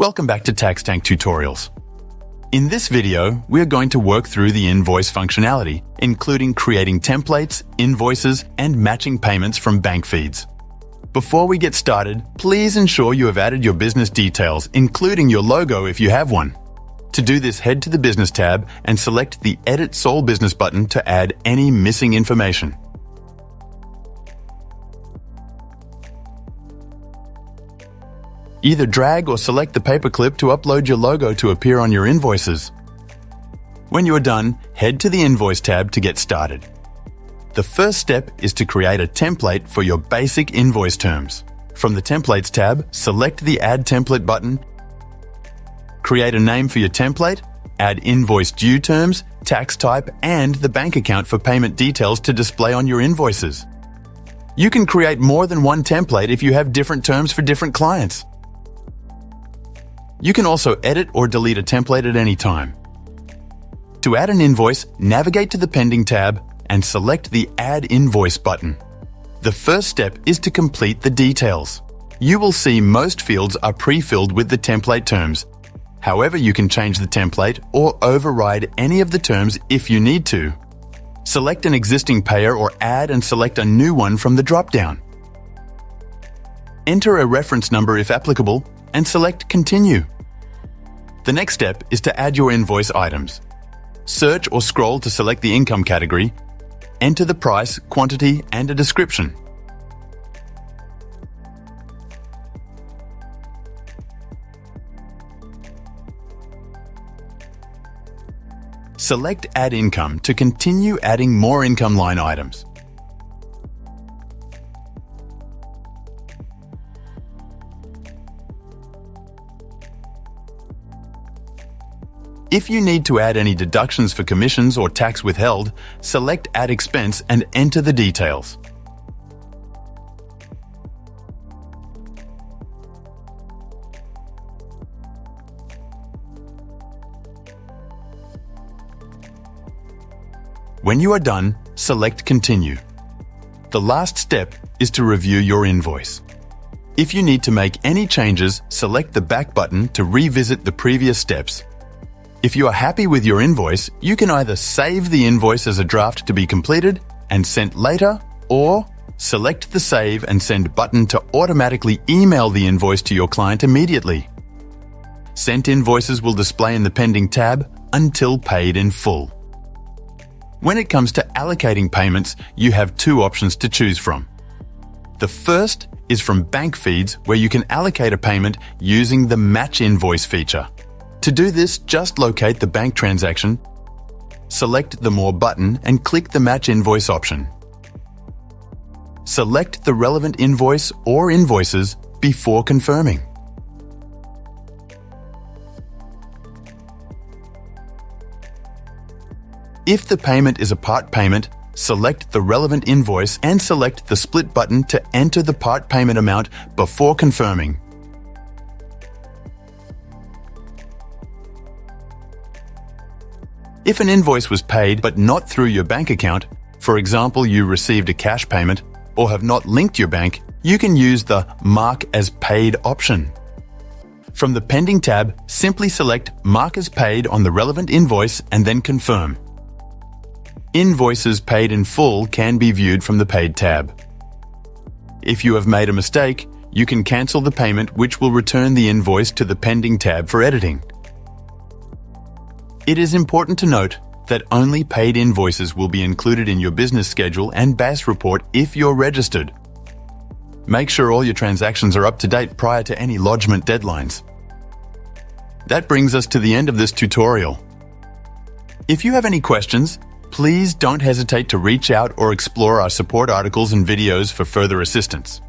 Welcome back to Tax Tank Tutorials. In this video, we are going to work through the invoice functionality, including creating templates, invoices, and matching payments from bank feeds. Before we get started, please ensure you have added your business details, including your logo if you have one. To do this, head to the Business tab and select the Edit Sole Business button to add any missing information. Either drag or select the paperclip to upload your logo to appear on your invoices. When you are done, head to the Invoice tab to get started. The first step is to create a template for your basic invoice terms. From the Templates tab, select the Add Template button, create a name for your template, add invoice due terms, tax type, and the bank account for payment details to display on your invoices. You can create more than one template if you have different terms for different clients. You can also edit or delete a template at any time. To add an invoice, navigate to the Pending tab and select the Add Invoice button. The first step is to complete the details. You will see most fields are pre-filled with the template terms. However, you can change the template or override any of the terms if you need to. Select an existing payer or add and select a new one from the drop-down. Enter a reference number if applicable and select Continue. The next step is to add your invoice items. Search or scroll to select the income category, enter the price, quantity, and a description. Select Add Income to continue adding more income line items. If you need to add any deductions for commissions or tax withheld, select Add Expense and enter the details. When you are done, select Continue. The last step is to review your invoice. If you need to make any changes, select the Back button to revisit the previous steps. If you are happy with your invoice, you can either save the invoice as a draft to be completed and sent later, or select the Save and Send button to automatically email the invoice to your client immediately. Sent invoices will display in the Pending tab until paid in full. When it comes to allocating payments, you have two options to choose from. The first is from bank feeds, where you can allocate a payment using the Match Invoice feature. To do this, just locate the bank transaction, select the More button and click the Match Invoice option. Select the relevant invoice or invoices before confirming. If the payment is a part payment, select the relevant invoice and select the Split button to enter the part payment amount before confirming. If an invoice was paid but not through your bank account, for example, you received a cash payment or have not linked your bank, you can use the Mark as Paid option. From the Pending tab, simply select Mark as Paid on the relevant invoice and then confirm. Invoices paid in full can be viewed from the Paid tab. If you have made a mistake, you can cancel the payment, which will return the invoice to the Pending tab for editing. It is important to note that only paid invoices will be included in your business schedule and BAS report if you're registered. Make sure all your transactions are up to date prior to any lodgement deadlines. That brings us to the end of this tutorial. If you have any questions, please don't hesitate to reach out or explore our support articles and videos for further assistance.